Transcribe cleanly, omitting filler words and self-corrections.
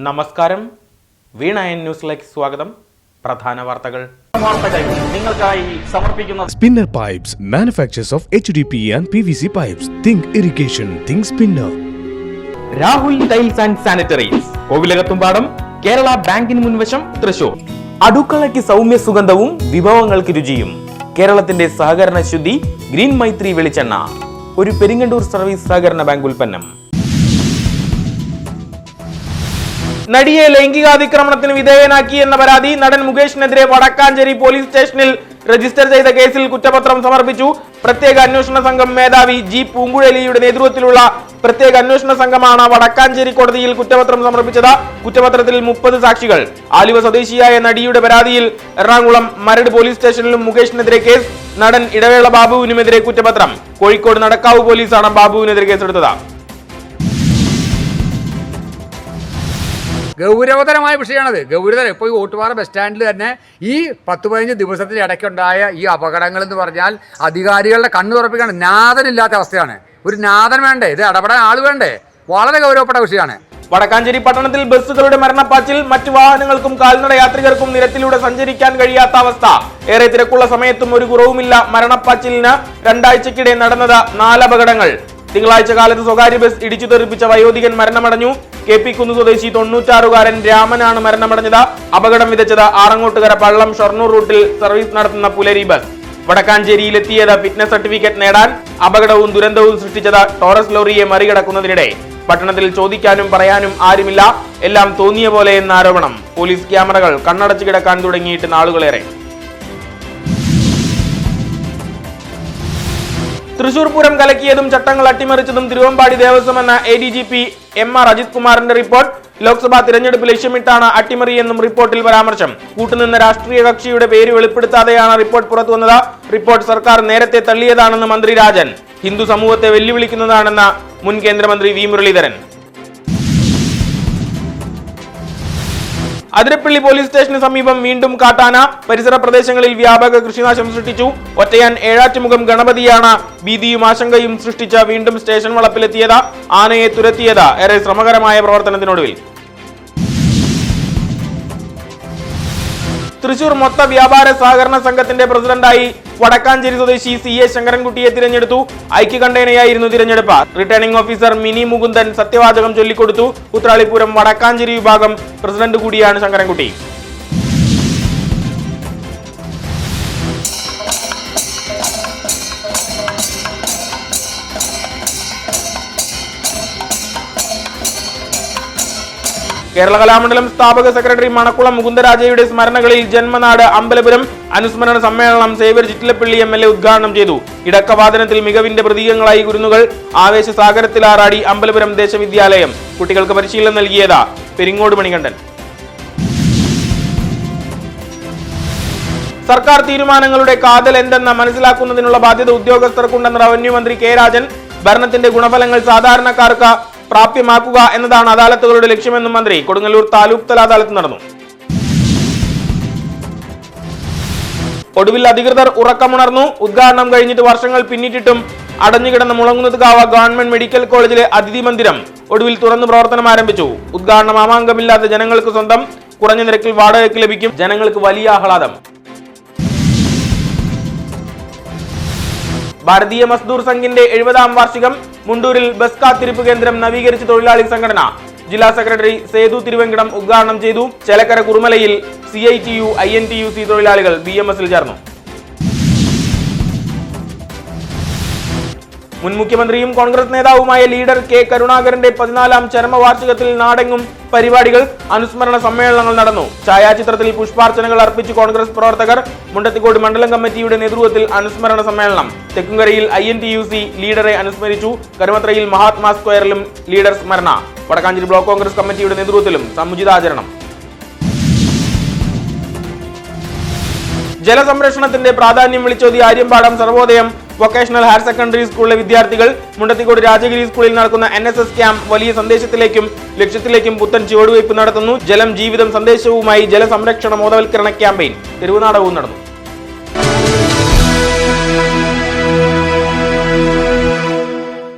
നമസ്കാരം, വീണ ന്യൂസിലേക്ക് സ്വാഗതം. പ്രധാന വാർത്തകൾ നിങ്ങൾക്കായി സമർപ്പിക്കുന്നത് Spinner Pipes, manufacturers of HDP and PVC pipes. Think irrigation, think Spinner. Rahul tiles and sanitaries, Kovilakathumpadam, Kerala ബാങ്കിന് മുൻവശം, തൃശൂർ. അടുക്കളയ്ക്ക് സൗമ്യ സുഗന്ധവും വിഭവങ്ങൾക്ക് രുചിയും. കേരളത്തിന്റെ സഹകരണ ശുദ്ധി ഗ്രീൻ മൈത്രി വെളിച്ചെണ്ണ, ഒരു പെരിങ്ങണ്ടൂർ സർവീസ് സഹകരണ ബാങ്ക് ഉൽപ്പന്നം. നടിയെ ലൈംഗികാതിക്രമണത്തിന് വിധേയനാക്കി എന്ന പരാതി നടൻ മുകേഷിനെതിരെ വടക്കാഞ്ചേരി പോലീസ് സ്റ്റേഷനിൽ രജിസ്റ്റർ ചെയ്ത കേസിൽ കുറ്റപത്രം സമർപ്പിച്ചു. പ്രത്യേക അന്വേഷണ സംഘം മേധാവി ജി പൂങ്കുഴലിയുടെ നേതൃത്വത്തിലുള്ള പ്രത്യേക അന്വേഷണ സംഘമാണ് വടക്കാഞ്ചേരി കോടതിയിൽ കുറ്റപത്രം സമർപ്പിച്ചത്. കുറ്റപത്രത്തിൽ 30 സാക്ഷികൾ. ആലുവ സ്വദേശിയായ നടിയുടെ പരാതിയിൽ എറണാകുളം മരട് പോലീസ് സ്റ്റേഷനിലും മുകേഷിനെതിരെ കേസ്. നടൻ ഇടവേള ബാബുവിനുമെതിരെ കുറ്റപത്രം. കോഴിക്കോട് നടക്കാവ് പോലീസാണ് ബാബുവിനെതിരെ കേസെടുത്തത്. ഗൗരവതരമായ വിഷയമാണത്. ഗൗരവതരം. ഇപ്പോൾ ഈ ഓട്ടുപാറ ബസ് സ്റ്റാൻഡിൽ തന്നെ ഈ 10-15 ദിവസത്തിന് ഇടയ്ക്കുണ്ടായ ഈ അപകടങ്ങൾ എന്ന് പറഞ്ഞാൽ അധികാരികളുടെ കണ്ണു തുറപ്പിക്കാണ്. നാഥനില്ലാത്ത അവസ്ഥയാണ്. ഒരു നാഥൻ വേണ്ടേ? ഇത് ഇടപെടാൻ ആൾ വേണ്ടേ? വളരെ ഗൗരവപ്പെട്ട വിഷയമാണ്. വടക്കാഞ്ചേരി പട്ടണത്തിൽ ബസ്സുകളുടെ മരണപ്പാച്ചിൽ. മറ്റു വാഹനങ്ങൾക്കും കാൽനട യാത്രികർക്കും നിരത്തിലൂടെ സഞ്ചരിക്കാൻ കഴിയാത്ത അവസ്ഥ. ഏറെ തിരക്കുള്ള സമയത്തും ഒരു കുറവുമില്ല. മരണപ്പാച്ചിലിന് 2 ആഴ്ചക്കിടെ നടന്നത് 4 അപകടങ്ങൾ. തിങ്കളാഴ്ച കാലത്ത് സ്വകാര്യ ബസ് ഇടിച്ചു തെറിപ്പിച്ച വയോധികൻ മരണമടഞ്ഞു. KP കുന്ന് സ്വദേശി 96-കാരൻ രാമനാണ് മരണമടഞ്ഞത്. അപകടം വിതച്ചത് ആറങ്ങോട്ടുകര പള്ളം ഷൊർണൂർ റൂട്ടിൽ സർവീസ് നടത്തുന്ന പുലരി ബസ്. വടക്കാഞ്ചേരിയിലെത്തിയത് ഫിറ്റ്നസ് സർട്ടിഫിക്കറ്റ് നേടാൻ. അപകടവും ദുരന്തവും സൃഷ്ടിച്ചത് ടോറസ് ലോറിയെ മറികടക്കുന്നതിനിടെ. പട്ടണത്തിൽ ചോദിക്കാനും പറയാനും ആരുമില്ല. എല്ലാം തോന്നിയ പോലെ എന്ന ആരോപണം. പോലീസ് ക്യാമറകൾ കണ്ണടച്ചു കിടക്കാൻ തുടങ്ങിയിട്ട് നാളുകളേറെ. തൃശൂർ പൂരം കലക്കിയതും ചട്ടങ്ങൾ അട്ടിമറിച്ചതും തിരുവമ്പാടി ദേവസ്വം എന്ന ADGP MR അജിത് കുമാറിന്റെ റിപ്പോർട്ട്. ലോക്സഭാ തിരഞ്ഞെടുപ്പ് ലക്ഷ്യമിട്ടാണ് അട്ടിമറിയെന്നും റിപ്പോർട്ടിൽ പരാമർശം. കൂട്ടുനിന്ന രാഷ്ട്രീയ കക്ഷിയുടെ പേര് വെളിപ്പെടുത്താതെയാണ് റിപ്പോർട്ട് പുറത്തുവന്നത്. റിപ്പോർട്ട് സർക്കാർ നേരത്തെ തള്ളിയതാണെന്ന് മന്ത്രി രാജൻ. ഹിന്ദു സമൂഹത്തെ വെല്ലുവിളിക്കുന്നതാണെന്ന് മുൻ കേന്ദ്രമന്ത്രി V മുരളീധരൻ. അതിരപ്പള്ളി പോലീസ് സ്റ്റേഷന് സമീപം വീണ്ടും കാട്ടാന. പരിസര പ്രദേശങ്ങളിൽ വ്യാപക കൃഷിനാശം സൃഷ്ടിച്ചു. ഒറ്റയാൻ ഏഴാറ്റുമുഖം ഗണപതിയാണ് ഭീതിയും ആശങ്കയും സൃഷ്ടിച്ച വീണ്ടും സ്റ്റേഷൻ വളപ്പിലെത്തിയത്. ആനയെ തുരത്തിയത് ഏറെ ശ്രമകരമായ പ്രവർത്തനത്തിനൊടുവിൽ. തൃശൂർ മൊത്ത വ്യാപാര സഹകരണ സംഘത്തിന്റെ പ്രസിഡന്റായി വടക്കാഞ്ചേരി സ്വദേശി CA ശങ്കരൻകുട്ടിയെ തിരഞ്ഞെടുത്തു. ഐക്യകണ്ഠേനയായിരുന്നു തിരഞ്ഞെടുപ്പ്. റിട്ടേണിംഗ് ഓഫീസർ മിനി മുകുന്ദൻ സത്യവാചകം ചൊല്ലിക്കൊടുത്തു. ഉത്രാളിപുരം വടക്കാഞ്ചേരി വിഭാഗം പ്രസിഡന്റ് കൂടിയാണ് ശങ്കരൻകുട്ടി. കേരള കലാമണ്ഡലം സ്ഥാപക സെക്രട്ടറി മണക്കുളം മുകുന്ദരാജയുടെ സ്മരണകളിൽ ജന്മനാട് അമ്പലപുരം അനുസ്മരണ സമ്മേളനം സേവ്യർ ചിറ്റിലപ്പള്ളി MLA ഉദ്ഘാടനം ചെയ്തു. ഇടക്കവാദനത്തിൽ മികവിന്റെ പ്രതീകങ്ങളായി കുരുന്നുകൾ. ആവേശ സാഗരത്തിലാറാടി അമ്പലപുരം ദേശവിദ്യാലയം. കുട്ടികൾക്ക് പരിശീലനം നൽകിയത് പെരിങ്ങോട് മണികണ്ഠൻ. സർക്കാർ തീരുമാനങ്ങളുടെ കാതൽ എന്തെന്ന് മനസ്സിലാക്കുന്നതിനുള്ള ബാധ്യത ഉദ്യോഗസ്ഥർക്കുണ്ടെന്ന് റവന്യൂ മന്ത്രി K രാജൻ. ഭരണത്തിന്റെ ഗുണഫലങ്ങൾ സാധാരണക്കാർക്ക് പ്രാപ്യമാക്കുക എന്നതാണ് അദാലത്തുകളുടെ ലക്ഷ്യമെന്നും മന്ത്രി. കൊടുങ്ങല്ലൂർ താലൂക്ക് തല അദാലത്ത് നടന്നു. ഒടുവിൽ അധികൃതർ ഉറക്കമുണർന്നു. ഉദ്ഘാടനം കഴിഞ്ഞിട്ട് വർഷങ്ങൾ പിന്നിട്ടിട്ടും അടഞ്ഞുകിടന്ന മുളങ്ങുന്നത്കാവ് ഗവൺമെന്റ് മെഡിക്കൽ കോളേജിലെ അതിഥി മന്ദിരം ഒടുവിൽ തുറന്നു പ്രവർത്തനം ആരംഭിച്ചു. ഉദ്ഘാടനം മാമാങ്കമില്ലാത്ത ജനങ്ങൾക്ക് സ്വന്തം. കുറഞ്ഞ നിരക്കിൽ വാടകയ്ക്ക് ലഭിക്കും. ജനങ്ങൾക്ക് വലിയ ആഹ്ലാദം. ഭാരതീയ മസ്ദൂർ സംഘിന്റെ 70-ാം വാർഷികം. മുണ്ടൂരിൽ ബസ് കാത്തിരിപ്പ് കേന്ദ്രം നവീകരിച്ച തൊഴിലാളി സംഘടന. ജില്ലാ സെക്രട്ടറി സേതു തിരുവെങ്കടം ഉദ്ഘാടനം ചെയ്തു. ചേലക്കര കുറുമലയിൽ CITU INTUC തൊഴിലാളികൾ BMS-ൽ ചേർന്നു. മുൻ മുഖ്യമന്ത്രിയും കോൺഗ്രസ് നേതാവുമായ ലീഡർ K കരുണാകരന്റെ 14-ാം ചരമവാർഷികത്തിൽ നാടെങ്ങും പരിപാടികൾ. അനുസ്മരണ സമ്മേളനങ്ങൾ നടന്നു. ഛായാചിത്രത്തിൽ പുഷ്പാർച്ചനകൾ അർപ്പിച്ച് കോൺഗ്രസ് പ്രവർത്തകർ. മുണ്ടത്തിക്കോട് മണ്ഡലം കമ്മിറ്റിയുടെ നേതൃത്വത്തിൽ അനുസ്മരണ സമ്മേളനം. തെക്കുംകരയിൽ INTUC ലീഡറെ അനുസ്മരിച്ചു. കരുമത്രയിൽ മഹാത്മാ സ്ക്വയറിലും ലീഡർ സ്മരണ. വടക്കാഞ്ചേരി ബ്ലോക്ക് കോൺഗ്രസ് കമ്മിറ്റിയുടെ നേതൃത്വത്തിലും സമുചിതാചരണം. ജലസംരക്ഷണത്തിന്റെ പ്രാധാന്യം വിളിച്ചോതി Aryampadam Sarvodayam vocational higher secondary സ്കൂളിലെ വിദ്യാർത്ഥികൾ. മുണ്ടത്തിക്കോട് രാജഗിരി സ്കൂളിൽ നടക്കുന്ന NSS ക്യാമ്പ് വലിയ സന്ദേശത്തിലേക്കും ലക്ഷ്യത്തിലേക്കും പുത്തൻ ചുവടുവയ്പ് നടത്തുന്നു. ജലം ജീവിതം സന്ദേശവുമായി ജലസംരക്ഷണ ബോധവൽക്കരണ ക്യാമ്പയിൻ തിരുവനാടകവും നടന്നു.